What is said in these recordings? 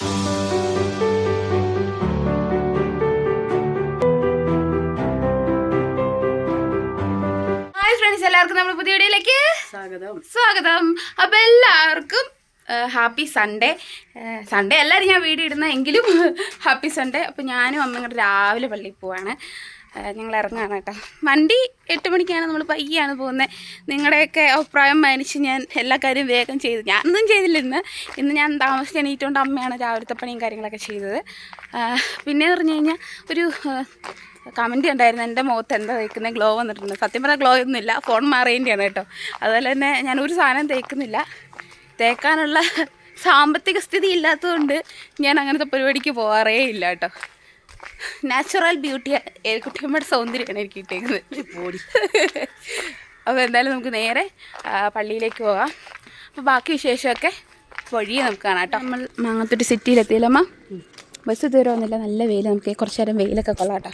എല്ലാവർക്കും നമ്മുടെ പുതിയ വീഡിയോയിലേക്ക് സ്വാഗതം. അപ്പൊ എല്ലാവർക്കും ഹാപ്പി സൺഡേ. സൺഡേ എല്ലാവരും ഞാൻ വീഡിയോ ഇടുന്ന എങ്കിലും ഹാപ്പി സൺഡേ. അപ്പോൾ ഞാനും അമ്മ ഇങ്ങോട്ട് രാവിലെ പള്ളിയിൽ പോവാണ്. ഞങ്ങൾ ഇറങ്ങുകയാണ് കേട്ടോ. വണ്ടി 8 മണിക്കാണ്, നമ്മൾ പയ്യാണ് പോകുന്നത്. നിങ്ങളുടെയൊക്കെ അഭിപ്രായം മാനിച്ച് ഞാൻ എല്ലാ കാര്യവും വേഗം ചെയ്തു. ഞാനൊന്നും ചെയ്തില്ല ഇന്ന് ഞാൻ താമസിച്ച് എണീറ്റുകൊണ്ട് അമ്മയാണ് രാവിലത്തെ പണിയും കാര്യങ്ങളൊക്കെ ചെയ്തത്. പിന്നെ പറഞ്ഞു കഴിഞ്ഞാൽ ഒരു കമൻറ്റ് ഉണ്ടായിരുന്നു, എൻ്റെ മുഖത്ത് എന്താ തേക്കുന്നത്, ഗ്ലോ വന്നിട്ടുണ്ട്. സത്യം പറഞ്ഞാൽ ഗ്ലോ ഒന്നുമില്ല, ഫോൺ മാറേൻ്റെയാണ് കേട്ടോ. അതുപോലെ തന്നെ ഞാൻ ഒരു സാധനം തേക്കുന്നില്ല, തേക്കാനുള്ള സാമ്പത്തിക സ്ഥിതി ഇല്ലാത്തതുകൊണ്ട് ഞാൻ അങ്ങനത്തെ പരിപാടിക്ക് പോകാറേ ഇല്ല കേട്ടോ. നാച്ചുറൽ ബ്യൂട്ടി കുട്ടിയമ്മയുടെ സൗന്ദര്യമാണ് എനിക്ക് കിട്ടിയത്. അപ്പോൾ എന്തായാലും നമുക്ക് നേരെ പള്ളിയിലേക്ക് പോകാം. അപ്പോൾ ബാക്കി വിശേഷമൊക്കെ വഴിയെ നമുക്ക് കാണാം കേട്ടോ. നമ്മൾ മാങ്ങാത്തൊട്ടി സിറ്റിയിലെത്തിയില്ലമ്മ. ബസ് ഇതുവരെ വന്നില്ല, നല്ല വെയിൽ. നമുക്ക് കുറച്ച് നേരം വെയിലൊക്കെ കൊള്ളാം കേട്ടോ.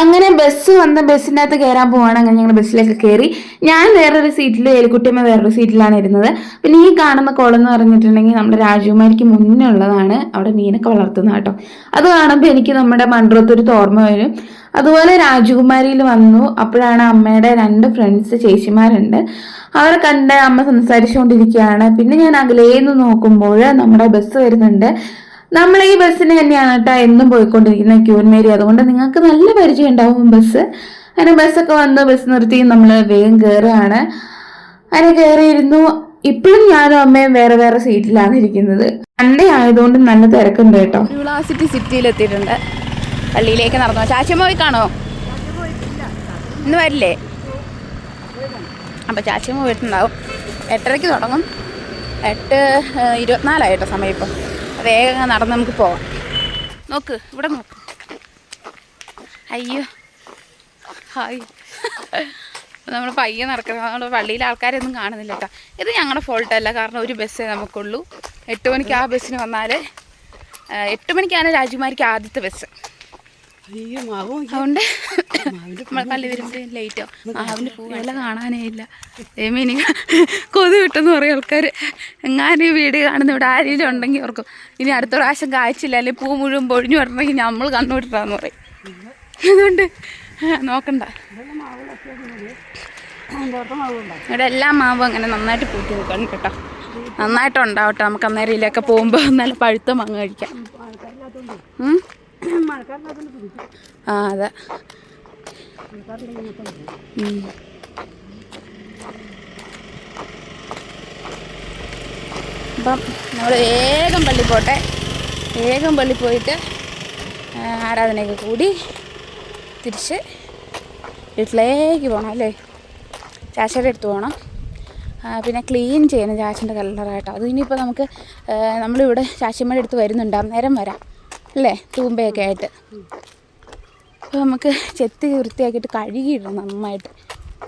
അങ്ങനെ ബസ് വന്ന് ബസ്സിനകത്ത് കയറാൻ പോവാണ്. അങ്ങനെ ഞങ്ങൾ ബസ്സിലേക്ക് കയറി. ഞാൻ വേറൊരു സീറ്റിൽ, ഏലിക്കുട്ടിയമ്മ വേറൊരു സീറ്റിലാണ് ഇരുന്നത്. പിന്നെ ഈ കാണുന്ന കുളം എന്ന് പറഞ്ഞിട്ടുണ്ടെങ്കിൽ നമ്മുടെ രാജകുമാരിക്ക് മുന്നേ ഉള്ളതാണ്. അവിടെ മീനൊക്കെ വളർത്തുന്ന കേട്ടോ. അത് കാണുമ്പോൾ എനിക്ക് നമ്മുടെ മൺട്രോത്തൊരു ഓർമ്മ വരും. അതുപോലെ രാജകുമാരിയിൽ വന്നു. അപ്പോഴാണ് അമ്മയുടെ 2 ഫ്രണ്ട്സ് ചേച്ചിമാരുണ്ട്, അവരെ കണ്ട് അമ്മ സംസാരിച്ചുകൊണ്ടിരിക്കുകയാണ്. പിന്നെ ഞാൻ അകലേന്ന് നോക്കുമ്പോൾ നമ്മുടെ ബസ് വരുന്നുണ്ട്. നമ്മൾ ഈ ബസ്സിന് തന്നെയാണ് കേട്ടോ എന്നും പോയിക്കൊണ്ടിരിക്കുന്നത്, ക്യൂൻ മേരി. അതുകൊണ്ട് നിങ്ങൾക്ക് നല്ല പരിചയം ഉണ്ടാവും ബസ്. അങ്ങനെ ബസ്സൊക്കെ വന്ന് ബസ് നിർത്തി നമ്മൾ വേഗം കയറുകയാണ്. അങ്ങനെ കയറിയിരുന്നു. ഇപ്പോഴും ഞാനും അമ്മയും വേറെ വേറെ സീറ്റിലാണ് ഇരിക്കുന്നത്. സൺഡേ ആയതുകൊണ്ട് നല്ല തിരക്കുണ്ട് കേട്ടോ. യൂണിവേഴ്സിറ്റി സിറ്റിയിലെത്തിയിട്ടുണ്ട്. പള്ളിയിലേക്ക് നടന്നു. ചാച്ചമ്മ പോയി കാണോ? ഇന്ന് വരില്ലേ? അപ്പോൾ ചാച്ചമ്മ പോയിട്ടുണ്ടാവും. 8:30 തുടങ്ങും. 8:24 കേട്ടോ സമയം. ഇപ്പം വേഗം നടന്ന് നമുക്ക് പോവാം. നോക്ക്, ഇവിടെ നോക്ക്. അയ്യോ ഹായ്. നമ്മൾ പയ്യെ നടക്കുന്നത്. നമ്മുടെ പള്ളിയിലെ ആൾക്കാരൊന്നും കാണുന്നില്ല കേട്ടോ. ഇത് ഞങ്ങളുടെ ഫോൾട്ടല്ല, കാരണം ഒരു ബസ്സേ നമുക്കുള്ളൂ. 8 മണിക്ക് ആ ബസ്സിന് വന്നാൽ 8 മണിക്കാണ് രാജകുമാരിക്ക് ആദ്യത്തെ ബസ്. അതുകൊണ്ട് നമ്മൾ പള്ളി വരുമ്പോൾ ലേറ്റോ. മാവിൻ്റെ പൂവെല്ലാം കാണാനേ ഇല്ല. ഇനി കൊതു കിട്ടുമെന്ന് പറയും ആൾക്കാർ. എങ്ങാനും ഈ വീഡിയോ കാണുന്ന ഇവിടെ ആരെങ്കിലും ഉണ്ടെങ്കിൽ ഓർക്കും ഇനി അടുത്ത പ്രാവശ്യം കായ്ച്ചില്ല, അല്ലെങ്കിൽ പൂ മുഴുവൻ പൊഴിഞ്ഞു വരണമെങ്കിൽ നമ്മൾ കണ്ണുവിട്ടിട്ടാന്ന് പറയും. അതുകൊണ്ട് നോക്കണ്ട. ഇവിടെ എല്ലാ മാവും അങ്ങനെ നന്നായിട്ട് പൂട്ടി നിൽക്കണം കേട്ടോ. നന്നായിട്ടുണ്ടാവട്ടെ, നമുക്ക് അന്നേരം ഇതിലൊക്കെ പോകുമ്പോൾ നല്ല പഴുത്ത മാങ്ങ കഴിക്കാം. ആ അതെ. അപ്പം നമ്മൾ വേഗം പള്ളി പോട്ടെ. വേഗം പള്ളി പോയിട്ട് ആരാധനയൊക്കെ കൂടി തിരിച്ച് വീട്ടിലേക്ക് പോകണം അല്ലേ. ചാച്ചയുടെ അടുത്ത് പോകണം. പിന്നെ ക്ലീൻ ചെയ്യണം ചാച്ചൻ്റെ കല്ലറായിട്ടോ. അത് ഇനിയിപ്പോൾ നമുക്ക് നമ്മളിവിടെ ചാച്ചമ്മയുടെ അടുത്ത് വരുന്നുണ്ട്, അന്നേരം വരാം അല്ലേ, തൂമ്പയൊക്കെ ആയിട്ട്. അപ്പോൾ നമുക്ക് ചെത്തി വൃത്തിയാക്കിയിട്ട് കഴുകിയിടണം നന്നായിട്ട്.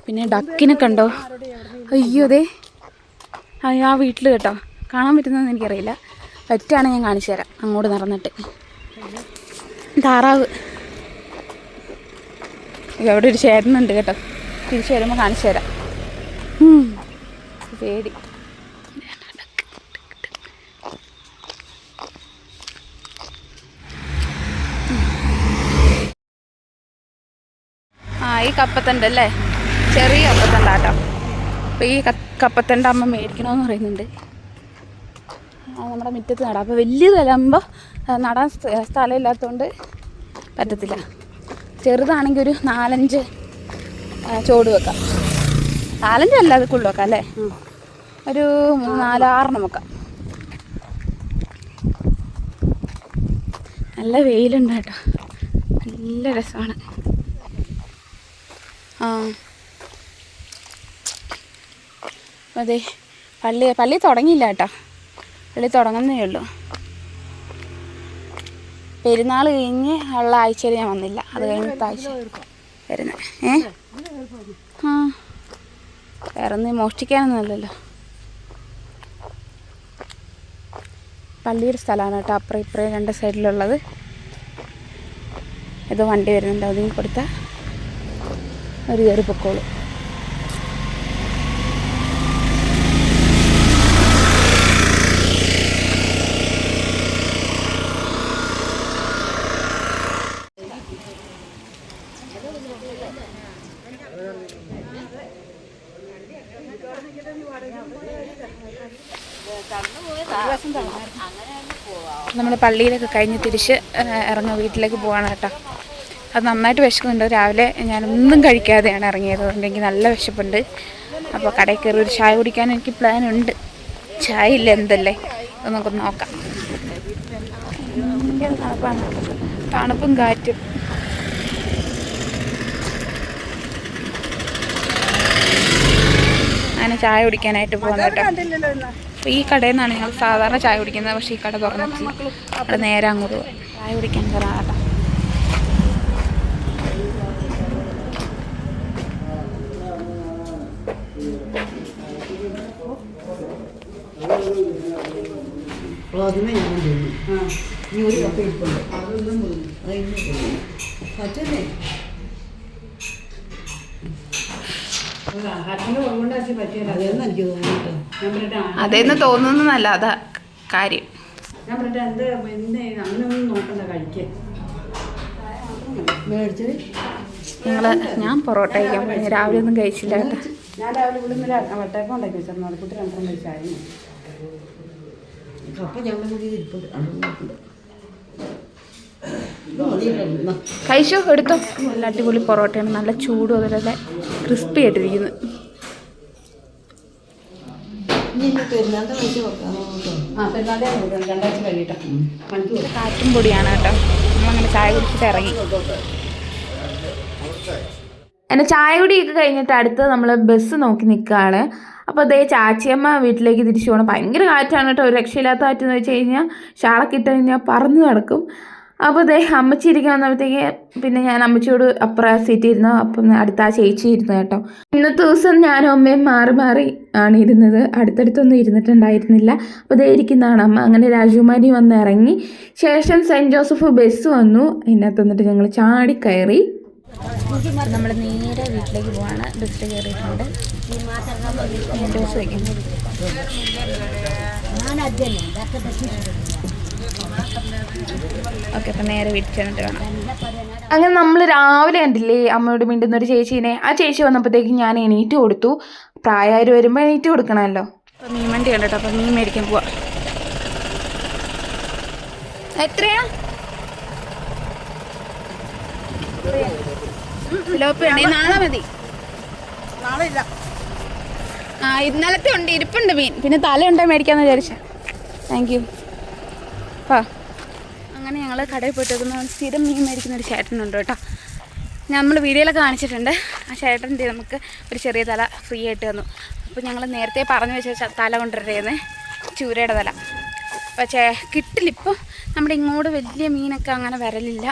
പിന്നെ ഡക്കിനൊക്കെ ഉണ്ടോ? അയ്യോ അതെ, ആ വീട്ടിൽ കേട്ടോ. കാണാൻ പറ്റുന്നതെന്ന് എനിക്കറിയില്ല, പറ്റാണ് ഞാൻ കാണിച്ചു തരാം. അങ്ങോട്ട് നടന്നിട്ട് താറാവ്. അവിടെ ഒരു ചേട്ടനുണ്ട് കേട്ടോ, തിരിച്ചു വരുമ്പോൾ കാണിച്ചു തരാം. പേടി. ഈ കപ്പത്തണ്ട് അല്ലേ, ചെറിയ കപ്പത്തണ്ടാട്ടോ. അപ്പോൾ ഈ കപ്പത്തണ്ട് അമ്മ മേടിക്കണമെന്ന് പറയുന്നുണ്ട്. നമ്മുടെ മുറ്റത്ത് നടാം. അപ്പോൾ വലിയത് തലയുമ്പോൾ നടാൻ സ്ഥലമില്ലാത്തതുകൊണ്ട് പറ്റത്തില്ല. ചെറുതാണെങ്കിൽ ഒരു 4-5 ചോട് വെക്കാം. 4-5 അല്ല, അത് കൂടുതൽ വെക്കാം അല്ലേ. ഒരു 4-6 വെക്കാം. നല്ല വെയിലുണ്ട് കേട്ടോ, നല്ല രസമാണ്. അതെ, പള്ളി തുടങ്ങിയില്ല കേട്ടോ. പള്ളി തുടങ്ങുന്നേ ഉള്ളൂ. പെരുന്നാൾ കഴിഞ്ഞ് ഉള്ള ആഴ്ചയിൽ ഞാൻ വന്നില്ല, അത് കഴിഞ്ഞിട്ട് ആഴ്ച വരുന്നത്. വേറെ ഒന്നും മോഷ്ടിക്കാനൊന്നുമല്ലല്ലോ. പള്ളിയുടെ സ്ഥലമാണ് കേട്ടോ, അപ്പുറം ഇപ്പുറം 2 സൈഡിലുള്ളത്. ഇത് വണ്ടി വരുന്നുണ്ട്, ഒതുങ്ങി കൊടുത്താൽ ഒരു കയറി പൊക്കോളൂ. നമ്മൾ പള്ളിയിലൊക്കെ കഴിഞ്ഞ് തിരിച്ച് ഇറങ്ങുക വീട്ടിലേക്ക് പോവാണ് കേട്ടോ. അത് നന്നായിട്ട് വിശക്കുന്നുണ്ട്. രാവിലെ ഞാനൊന്നും കഴിക്കാതെയാണ് ഇറങ്ങിയത്. അതുകൊണ്ട് എനിക്ക് നല്ല വിശപ്പുണ്ട്. അപ്പോൾ കടയിൽ കയറി ഒരു ചായ കുടിക്കാൻ എനിക്ക് പ്ലാനുണ്ട്. ചായ ഇല്ല എന്തല്ലേ, അത് നമുക്കൊന്ന് നോക്കാം. തണുപ്പും കാറ്റും. അങ്ങനെ ചായ കുടിക്കാനായിട്ട് പോകുന്ന കേട്ടോ. അപ്പോൾ ഈ കടയിൽ നിന്നാണ് ഞങ്ങൾ സാധാരണ ചായ കുടിക്കുന്നത്. പക്ഷേ ഈ കട തുറന്നിട്ടില്ല. അവിടെ നേരെ അങ്ങോട്ട് പോകും. ചായ കുടിക്കാൻ കയറാം കേട്ടോ. അതെന്ന് തോന്നുന്നല്ല, അതാ കാര്യം. ഞാൻ പൊറോട്ട കഴിക്കാൻ പോയി. രാവിലെ ഒന്നും കഴിച്ചില്ല കേട്ടോ. ഞാൻ രാവിലെ ഇവിടെ വട്ടയപ്പം ഉണ്ടാക്കി വെച്ചാൽ കുട്ടി രണ്ടെണ്ണം കഴിച്ചായിരുന്നു. കഴിച്ചോ, എടുത്തോ. നല്ല അടിപൊളി പൊറോട്ടയാണ്. നല്ല ചൂടും അതുപോലെ ക്രിസ്പി ആയിട്ടിരിക്കുന്നു. കാറ്റും പൊടിയാണ് കേട്ടോ. നമ്മളങ്ങനെ ചായ കുടിച്ചിട്ട് ഇറങ്ങി. എൻ്റെ ചായ കുടിയൊക്കെ കഴിഞ്ഞിട്ട് അടുത്ത് നമ്മൾ ബസ് നോക്കി നിൽക്കുകയാണ്. അപ്പോൾ അതേ ചാച്ചിയമ്മ വീട്ടിലേക്ക് തിരിച്ചു പോകണം. ഭയങ്കര കാറ്റാണ് കേട്ടോ. ഒരു രക്ഷയില്ലാത്ത കാറ്റെന്ന് വെച്ച് കഴിഞ്ഞാൽ ഷാളൊക്കെ ഇട്ട് കഴിഞ്ഞാൽ പറന്നു കിടക്കും. അപ്പോൾ അതേ അമ്മച്ചി ഇരിക്കാൻ വന്നപ്പോഴത്തേക്ക് പിന്നെ ഞാൻ അമ്മച്ചിയോട് അപ്പുറം സീറ്റ് ഇരുന്നു. അപ്പം അടുത്ത ആ ചേച്ചി ഇരുന്നു കേട്ടോ. ഇന്നത്തെ ദിവസം ഞാനും അമ്മയും മാറി മാറി ആണ് ഇരുന്നത്. അടുത്തടുത്തൊന്നും ഇരുന്നിട്ടുണ്ടായിരുന്നില്ല. അപ്പോൾ അതേ ഇരിക്കുന്നതാണ് അമ്മ. അങ്ങനെ രാജകുമാരി വന്ന് ഇറങ്ങി. ശേഷം സെൻറ്റ് ജോസഫ് ബസ് വന്നു. ഇതിനകത്ത് വന്നിട്ട് ഞങ്ങൾ ചാടിക്കയറി. നമ്മൾ നേരെ വീട്ടിലേക്ക് പോവാണ്. ബസ്സിൽ കയറിയിട്ടുണ്ട്. ഓക്കെ, അപ്പം നേരെ വീട്ടിൽ ചെന്നിട്ട് വേണം. അങ്ങനെ നമ്മൾ രാവിലെ കണ്ടില്ലേ അമ്മയോട് മിണ്ടുന്നൊരു ചേച്ചീനെ. ആ ചേച്ചി വന്നപ്പോഴത്തേക്കും ഞാൻ എണീറ്റ് കൊടുത്തു. പ്രായമായവർ വരുമ്പോൾ എണീറ്റ് കൊടുക്കണമല്ലോ. അപ്പം മീൻ വണ്ടി ഉണ്ട് കേട്ടോ. അപ്പം മീൻ മേടിക്കാൻ പോവാം. എത്രയാ? നാളെ മതി. നാളെ ഇല്ല. ഇന്നലത്തെ ഉണ്ട്, ഇരിപ്പുണ്ട് മീൻ. പിന്നെ തലയുണ്ടോ മേടിക്കാന്ന് വിചാരിച്ച. Thank you. അങ്ങനെ ഞങ്ങൾ കടയിൽ പോയിട്ട് വെക്കുന്ന സ്ഥിരം മീൻ മേടിക്കുന്ന ഒരു ചേട്ടനുണ്ട് കേട്ടോ. നമ്മൾ വീഡിയോയിലൊക്കെ കാണിച്ചിട്ടുണ്ട്. ആ ചേട്ടൻ്റെ നമുക്ക് ഒരു ചെറിയ തല ഫ്രീ ആയിട്ട് തന്നു. അപ്പോൾ ഞങ്ങൾ നേരത്തെ പറഞ്ഞു വെച്ച തല കൊണ്ടുവരുന്നത് ചൂരയുടെ തല. പക്ഷേ കിട്ടില്ല. ഇപ്പോൾ നമ്മുടെ ഇങ്ങോട്ട് വലിയ മീനൊക്കെ അങ്ങനെ വരലില്ല.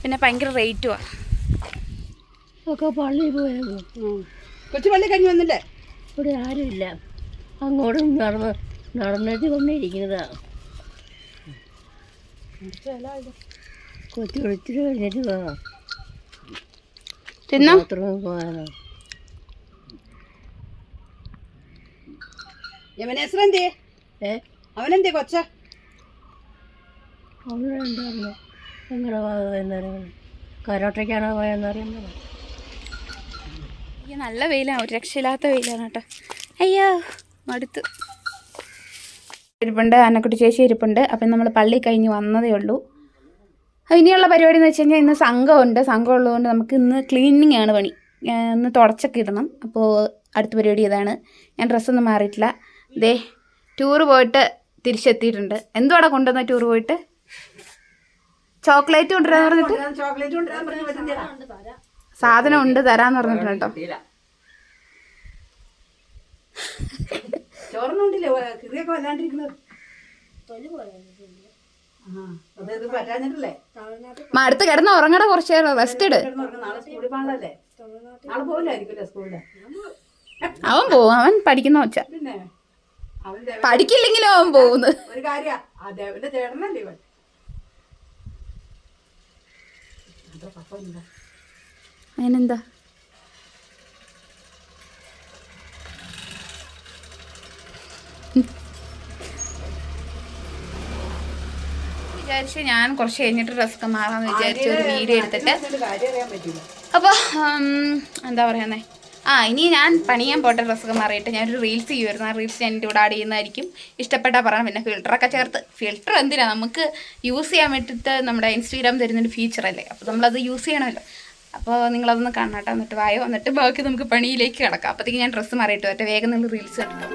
പിന്നെ ഭയങ്കര റേറ്റുമാണ്. ഒക്കെ പള്ളി പോയത്. കൊച്ചു പള്ളി കഴിഞ്ഞ് വന്നില്ലേ? ഇവിടെ ആരുമില്ല. അങ്ങോട്ടും നടന്നിട്ട് കൊണ്ടിരിക്കുന്നതാണ്. കൊച്ചു വിളിച്ചിട്ട് കഴിഞ്ഞിട്ട് പോകാം. പോകാനോ? അവനെന്തേ കൊച്ച? അവനുണ്ടായിരുന്നു. എങ്ങനെ പോയെന്നറിയാം. കരോട്ടയ്ക്കാണോ പോയെന്നറിയുന്നത്. നല്ല വെയിലാണ്. ഒരു രക്ഷയില്ലാത്ത വെയിലാണ് കേട്ടോ. അയ്യോ മടുത്ത്. ഇരിപ്പുണ്ട്, അന്നക്കുട്ടി ചേച്ചി ഇരിപ്പുണ്ട്. അപ്പം നമ്മൾ പള്ളി കഴിഞ്ഞ് വന്നതേ ഉള്ളൂ. ഇനിയുള്ള പരിപാടി എന്ന് വെച്ച് കഴിഞ്ഞാൽ ഇന്ന് സംഘമുണ്ട്. സംഘം ഉള്ളതുകൊണ്ട് നമുക്ക് ഇന്ന് ക്ലീനിങ് ആണ് പണി. ഇന്ന് തുടച്ചൊക്കെ ഇടണം. അപ്പോൾ അടുത്ത പരിപാടി ഇതാണ്. ഞാൻ ഡ്രസ്സൊന്നും മാറിയിട്ടില്ല. ദേ ടൂറ് പോയിട്ട് തിരിച്ചെത്തിയിട്ടുണ്ട്. എന്തുവാടാ കൊണ്ടുവന്ന ടൂറ് പോയിട്ട്? ചോക്ലേറ്റ് കൊണ്ടുവരാന്ന് പറഞ്ഞിട്ട് സാധനം ഉണ്ട് തരാന്ന് പറഞ്ഞിട്ടുണ്ട് കേട്ടോ. ചോറിനുണ്ടില്ലേ കിറിയൊക്കെ വല്ലാണ്ടിരിക്കുന്നത്. അടുത്ത് കിടന്ന് ഉറങ്ങട കുറച്ച് നേരം റെസ്റ്റ് ഇട്. അവൻ പോവും. അവൻ പഠിക്കുന്ന വെച്ച പഠിക്കില്ലെങ്കിലും അവൻ പോകുന്നു. അതിനെന്താ? വിചാരിച്ചു ഞാൻ കുറച്ച് കഴിഞ്ഞിട്ട് ഡ്രസ്സൊക്കെ മാറാന്ന് വിചാരിച്ചു ഒരു വീഡിയോ എടുത്തിട്ട്. അപ്പോൾ എന്താ പറയുന്നേ, ഇനി ഞാൻ പണിയാൻ പോട്ടെ, ഡ്രസ്സൊക്കെ മാറിയിട്ട് ഞാനൊരു റീൽസ് ചെയ്യുമായിരുന്നു. ആ റീൽസ് ഞാൻ എൻ്റെ കൂടെ ആഡ് ചെയ്യുന്നതായിരിക്കും. ഇഷ്ടപ്പെട്ടാൽ പറയാം. പിന്നെ ഫിൽറ്ററൊക്കെ ചേർത്ത്, ഫിൽറ്റർ എന്തിനാ, നമുക്ക് യൂസ് ചെയ്യാൻ വേണ്ടിയിട്ട് നമ്മുടെ ഇൻസ്റ്റാഗ്രാം തരുന്നൊരു ഫീച്ചറല്ലേ, അപ്പോൾ നമ്മളത് യൂസ് ചെയ്യണമല്ലോ. അപ്പോൾ നിങ്ങളതൊന്ന് കാണാട്ടോ, എന്നിട്ട് വായോ, എന്നിട്ട് ബാക്കി നമുക്ക് പണിയിലേക്ക് കിടക്കാം. അപ്പോഴത്തേക്ക് ഞാൻ ഡ്രസ്സ് മാറിയിട്ട് വരട്ടെ, വേഗം നിങ്ങൾ റീൽസ് കണ്ടോ.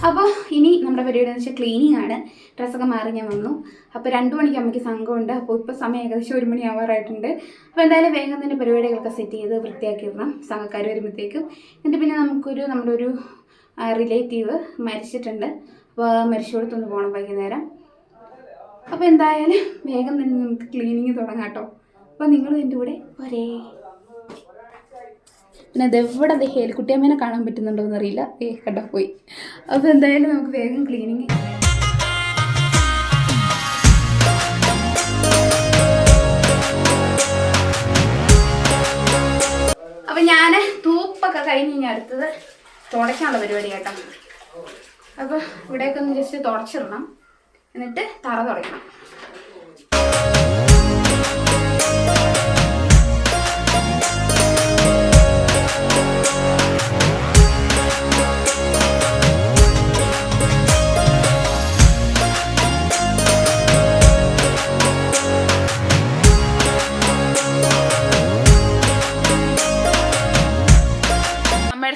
അപ്പോൾ ഇനി നമ്മുടെ പരിപാടി എന്ന് വെച്ചാൽ ക്ലീനിങ് ആണ്. ഡ്രസ്സൊക്കെ മാറി ഞാൻ വന്നു. അപ്പോൾ 2 മണിക്ക് അമ്മയ്ക്ക് സംഘമുണ്ട്. അപ്പോൾ ഇപ്പോൾ സമയം ഏകദേശം 1 മണി ആവാറായിട്ടുണ്ട്. അപ്പോൾ എന്തായാലും വേഗം തന്നെ പരിപാടികളൊക്കെ സെറ്റ് ചെയ്ത് വൃത്തിയാക്കി ഇടണം, സംഘക്കാർ വരുമ്പോഴത്തേക്കും. എന്നിട്ട് പിന്നെ നമ്മുടെ ഒരു റിലേറ്റീവ് മരിച്ചിട്ടുണ്ട്. അപ്പോൾ മരിച്ചോടത്തൊന്ന് പോകണം വൈകുന്നേരം. അപ്പോൾ എന്തായാലും വേഗം തന്നെ നമുക്ക് ക്ലീനിങ് തുടങ്ങാം കേട്ടോ. അപ്പോൾ നിങ്ങളും എൻ്റെ കൂടെ ഒരേ. പിന്നെ അതെവിടെ ഹേലിക്കുട്ടിയമ്മേനെ കാണാൻ പറ്റുന്നുണ്ടോ എന്നറിയില്ല. കണ്ടോ പോയി. അപ്പോൾ എന്തായാലും നമുക്ക് വേഗം ക്ലീനിങ്. അപ്പം ഞാൻ തൂപ്പൊക്കെ കഴിഞ്ഞ് കഴിഞ്ഞാൽ അടുത്തത് തുടയ്ക്കാനുള്ള പരിപാടി കേട്ടോ. അപ്പോൾ ഇവിടെയൊക്കെ ഒന്ന് ജസ്റ്റ് തുടച്ചിടണം, എന്നിട്ട് തറ തുടയ്ക്കണം.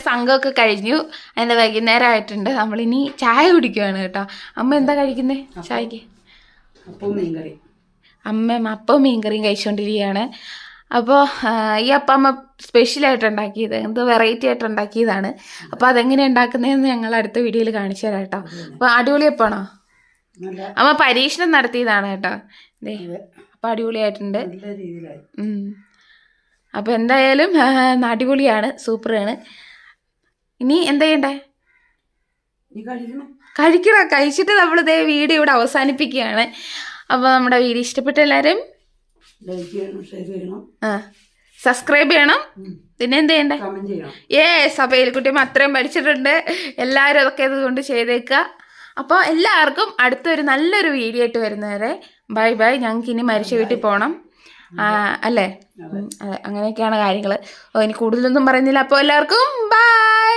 സംഘമൊക്കെ കഴിഞ്ഞു. അതിൻ്റെ വൈകുന്നേരം ആയിട്ടുണ്ട്. നമ്മളിനി ചായ കുടിക്കുകയാണ് കേട്ടോ. അമ്മ എന്താ കഴിക്കുന്നത് ചായക്ക്? അമ്മ അപ്പവും മീൻകറിയും കഴിച്ചുകൊണ്ടിരിക്കുകയാണ്. അപ്പോൾ ഈ അപ്പം അമ്മ സ്പെഷ്യലായിട്ട് ഉണ്ടാക്കിയത്, എന്തോ വെറൈറ്റി ആയിട്ട് ഉണ്ടാക്കിയതാണ്. അപ്പോൾ അതെങ്ങനെ ഉണ്ടാക്കുന്നതെന്ന് ഞങ്ങൾ അടുത്ത വീഡിയോയിൽ കാണിച്ചു തരാം കേട്ടോ. അപ്പോൾ അടിപൊളി അപ്പാണോ? അമ്മ പരീക്ഷണം നടത്തിയതാണ് കേട്ടോ. അപ്പോൾ അടിപൊളിയായിട്ടുണ്ട്. അപ്പോൾ എന്തായാലും അടിപൊളിയാണ്, സൂപ്പറാണ്. ഇനി എന്താ ചെയ്യണ്ടേ? കഴിക്കണം. കഴിച്ചിട്ട് നമ്മളിതേ വീഡിയോ ഇവിടെ അവസാനിപ്പിക്കുകയാണ്. അപ്പോൾ നമ്മുടെ വീഡിയോ ഇഷ്ടപ്പെട്ട എല്ലാവരും സബ്സ്ക്രൈബ് ചെയ്യണം. പിന്നെ എന്ത് ചെയ്യണ്ടേ? അപ്പോൾ ഏലിക്കുട്ടിയമ്മ അത്രയും പഠിച്ചിട്ടുണ്ട്. എല്ലാവരും അതൊക്കെ ഇതുകൊണ്ട് ചെയ്തേക്കുക. അപ്പോൾ എല്ലാവർക്കും അടുത്തൊരു നല്ലൊരു വീഡിയോ ആയിട്ട് വരുന്നവരെ ബൈ ബൈ. ഞങ്ങൾക്ക് ഇനി മരിച്ച വീട്ടിൽ പോകണം അല്ലേ? അങ്ങനെയൊക്കെയാണ് കാര്യങ്ങൾ. ഇനി കൂടുതലൊന്നും പറയുന്നില്ല. അപ്പോൾ എല്ലാവർക്കും ബൈ.